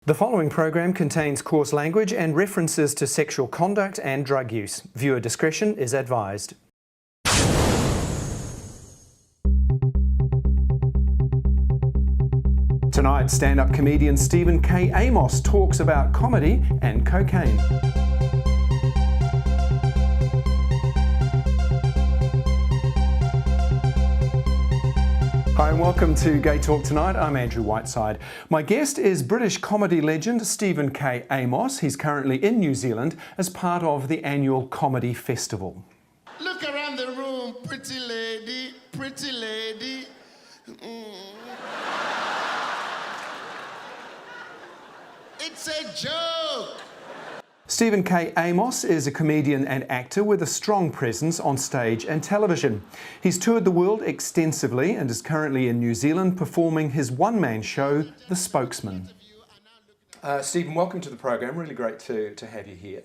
The following program contains coarse language and references to sexual conduct and drug use. Viewer discretion is advised. Tonight, stand-up comedian Stephen K. Amos talks about comedy and cocaine. Hi and welcome to GayTalk tonight. I'm Andrew Whiteside. My guest is British comedy legend Stephen K. Amos. He's currently in New Zealand as part of the annual comedy festival. Look around the room, pretty lady, pretty lady. It's a joke. Stephen K. Amos is a comedian and actor with a strong presence on stage and television. He's toured the world extensively and is currently in New Zealand performing his one-man show, The Spokesman. Stephen, welcome to the program. Really great to have you here.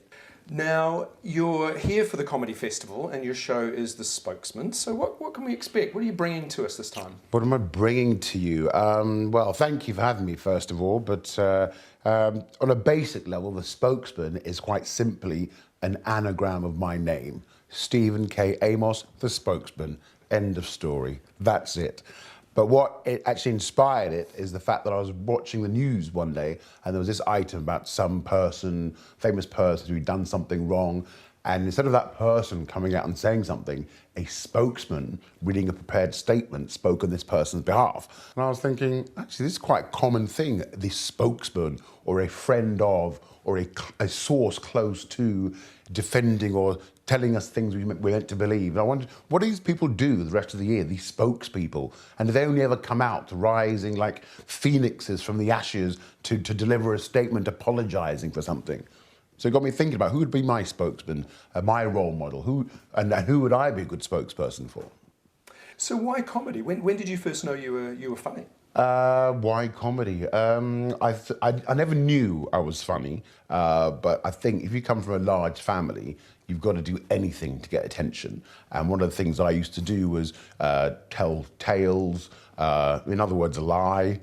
Now, you're here for the comedy festival and your show is The Spokesman. So what can we expect? What are you bringing to us this time? What am I bringing to you? Well, thank you for having me, first of all, but on a basic level, The Spokesman is quite simply an anagram of my name. Stephen K. Amos, The Spokesman. End of story. That's it. But what it actually inspired it is the fact that I was watching the news one day and there was this item about some person, famous person who'd done something wrong, and instead of that person coming out and saying something, a spokesman reading a prepared statement spoke on this person's behalf. And I was thinking, actually, this is quite a common thing, this spokesman or a friend of or a source close to defending or telling us things we're meant to believe. And I wondered, what do these people do the rest of the year, these spokespeople? And do they only ever come out rising like phoenixes from the ashes to deliver a statement apologizing for something? So it got me thinking about who would be my spokesman, my role model, who would I be a good spokesperson for? So why comedy? When did you first know you were funny? Why comedy? I never knew I was funny, but I think if you come from a large family, you've got to do anything to get attention. And one of the things I used to do was tell tales, in other words, lie.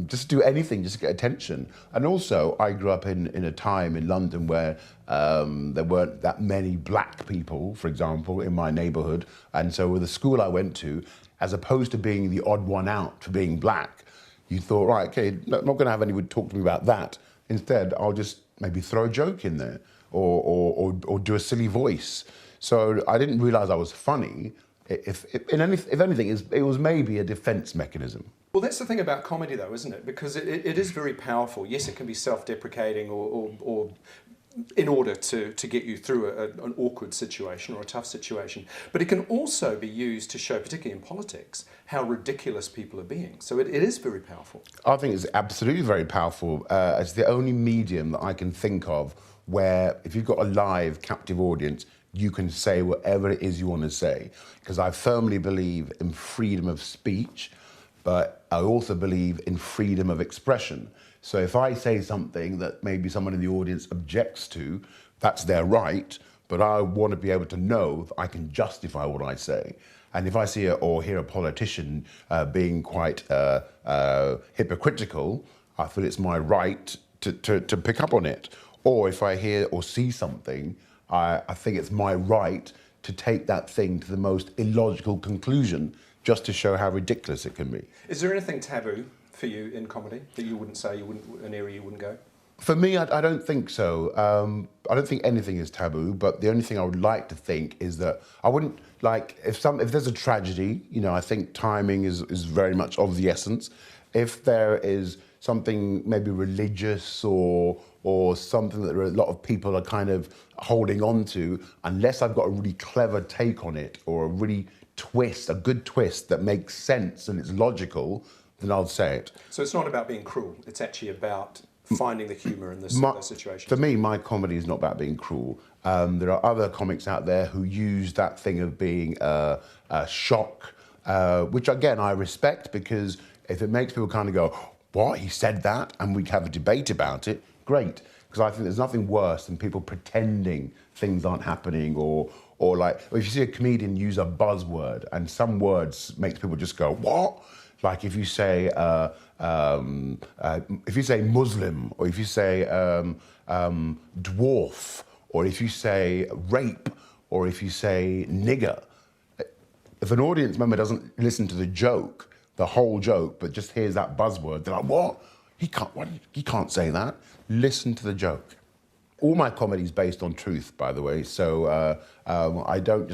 Just do anything just to get attention. And also, I grew up in a time in London where there weren't that many black people, for example, in my neighbourhood. And so with the school I went to, as opposed to being the odd one out for being black, you thought, right, okay, I'm not going to have anyone talk to me about that. Instead, I'll just maybe throw a joke in there or do a silly voice. So I didn't realise I was funny. If anything, it was maybe a defence mechanism. Well, that's the thing about comedy, though, isn't it? Because it is very powerful. Yes, it can be self-deprecating or in order to get you through an awkward situation or a tough situation. But it can also be used to show, particularly in politics, how ridiculous people are being. So it is very powerful. I think it's absolutely very powerful. It's the only medium that I can think of where if you've got a live, captive audience, you can say whatever it is you want to say. Because I firmly believe in freedom of speech, but I also believe in freedom of expression. So if I say something that maybe someone in the audience objects to, that's their right, but I want to be able to know that I can justify what I say. And if I see or hear a politician being quite hypocritical, I feel it's my right to pick up on it. Or if I hear or see something, I think it's my right to take that thing to the most illogical conclusion just to show how ridiculous it can be. Is there anything taboo for you in comedy that you wouldn't say, an area you wouldn't go? For me, I don't think so. I don't think anything is taboo, but the only thing I would like to think is that I wouldn't like, if there's a tragedy, you know, I think timing is very much of the essence. If there is something maybe religious or something that a lot of people are kind of holding on to, unless I've got a really clever take on it or a really twist, a good twist that makes sense and it's logical, then I'll say it. So it's not about being cruel, it's actually about finding the humour in those situations. For me, my comedy is not about being cruel. There are other comics out there who use that thing of being a shock, which again I respect, because if it makes people kind of go, what, he said that, and we have a debate about it, great. Because I think there's nothing worse than people pretending things aren't happening, or like, if you see a comedian use a buzzword and some words makes people just go, what? Like if you say Muslim, or if you say dwarf, or if you say rape, or if you say nigger, if an audience member doesn't listen to the joke, the whole joke, but just hears that buzzword, they're like, what? He can't say that. Listen to the joke. All my comedy is based on truth, by the way, so I don't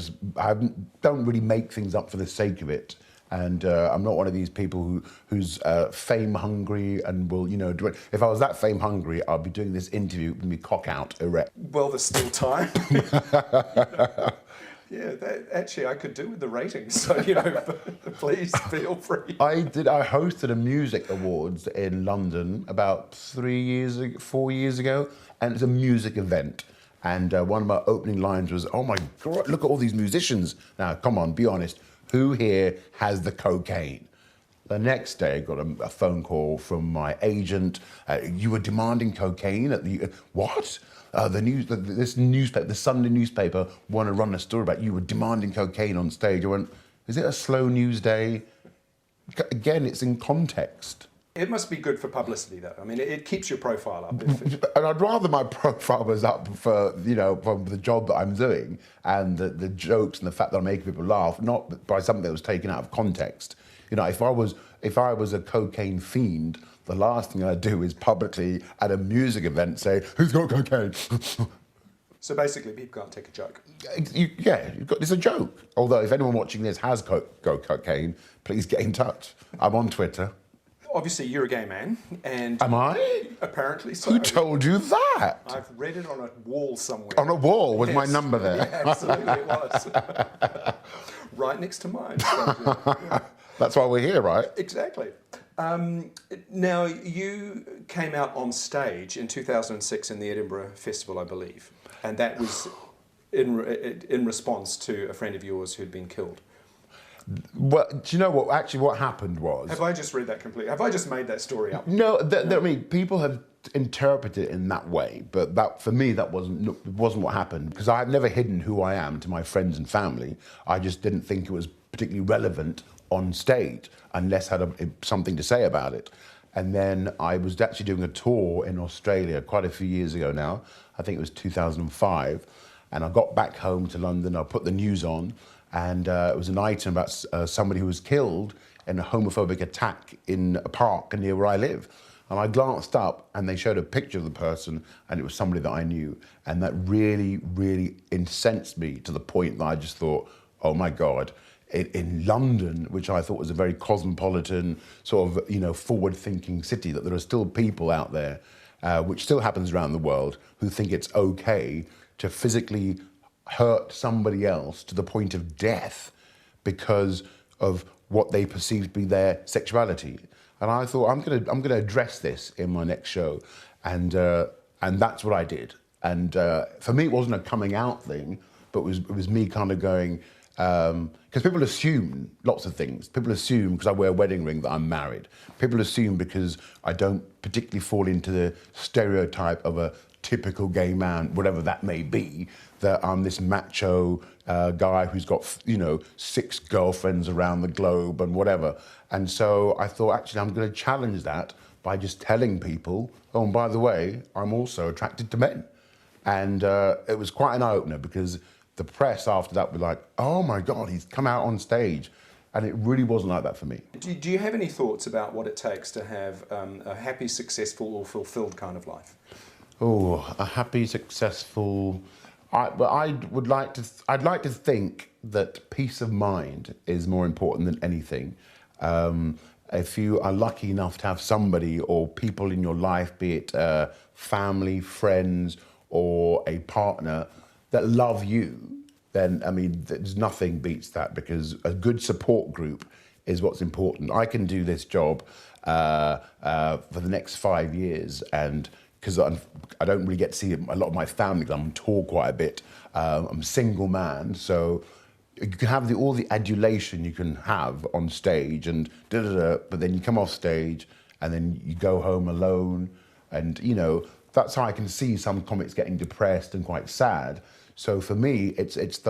really make things up for the sake of it. And I'm not one of these people who's fame hungry and will, do it. If I was that fame hungry, I'd be doing this interview with me cock out erect. Well, there's still time. Yeah, actually I could do with the ratings, so, please feel free. I hosted a music awards in London about 4 years ago, and it's a music event. And one of my opening lines was, "Oh my God, look at all these musicians." Now, come on, be honest. Who here has the cocaine? The next day, I got a phone call from my agent. You were demanding cocaine at the... What? This newspaper, the Sunday newspaper, want to run a story about you were demanding cocaine on stage. I went, is it a slow news day? Again, it's in context. It must be good for publicity, though. I mean, it keeps your profile up. And I'd rather my profile was up for, for the job that I'm doing and the jokes and the fact that I'm making people laugh, not by something that was taken out of context. If I was a cocaine fiend, the last thing I'd do is publicly at a music event say, "Who's got cocaine?" So basically, people can't take a joke. It's a joke. Although, if anyone watching this has cocaine, please get in touch. I'm on Twitter. Obviously, you're a gay man, and... Am I? Apparently so. Who told you that? I've read it on a wall somewhere. On a wall with my number there? Yeah, absolutely, it was. Right next to mine. That's why we're here, right? Exactly. Now, you came out on stage in 2006 in the Edinburgh Festival, I believe, and that was in response to a friend of yours who'd been killed. Well, do you know what? Actually, what happened was... Have I just read that completely? Have I just made that story up? No, I mean, people have interpreted it in that way, but that, for me, that wasn't what happened, because I have never hidden who I am to my friends and family. I just didn't think it was particularly relevant on stage unless I had something to say about it. And then I was actually doing a tour in Australia quite a few years ago now. I think it was 2005. And I got back home to London, I put the news on, and it was an item about somebody who was killed in a homophobic attack in a park near where I live. And I glanced up and they showed a picture of the person, and it was somebody that I knew. And that really, really incensed me to the point that I just thought, oh my God, in London, which I thought was a very cosmopolitan, sort of, forward-thinking city, that there are still people out there, which still happens around the world, who think it's okay to physically hurt somebody else to the point of death because of what they perceive to be their sexuality. And I thought, I'm gonna address this in my next show, and that's what I did. And for me, it wasn't a coming out thing, but it was me kind of going, because people assume lots of things. People assume because I wear a wedding ring that I'm married. People assume because I don't particularly fall into the stereotype of a typical gay man, whatever that may be, that I'm this macho guy who's got, 6 girlfriends around the globe and whatever. And so I thought, actually, I'm going to challenge that by just telling people, oh, and by the way, I'm also attracted to men. And it was quite an eye-opener, because the press after that were like, oh my God, he's come out on stage. And it really wasn't like that for me. Do you have any thoughts about what it takes to have a happy, successful, or fulfilled kind of life? Oh, a happy, successful... I'd like to think that peace of mind is more important than anything. If you are lucky enough to have somebody or people in your life, be it family, friends, or a partner that love you, then, I mean, there's nothing beats that, because a good support group is what's important. I can do this job for the next 5 years, and because I don't really get to see a lot of my family, because I'm on tour quite a bit. I'm a single man, so you can have all the adulation you can have on stage, and but then you come off stage and then you go home alone, and that's how I can see some comics getting depressed and quite sad. So for me, it's just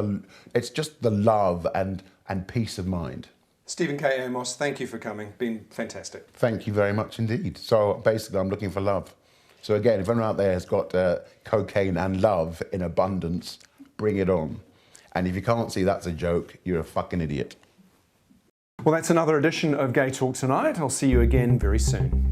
the love and peace of mind. Stephen K. Amos, thank you for coming. Been fantastic. Thank you very much indeed. So basically, I'm looking for love. So again, if anyone out there has got cocaine and love in abundance, bring it on. And if you can't see that's a joke, you're a fucking idiot. Well, that's another edition of Gay Talk tonight. I'll see you again very soon.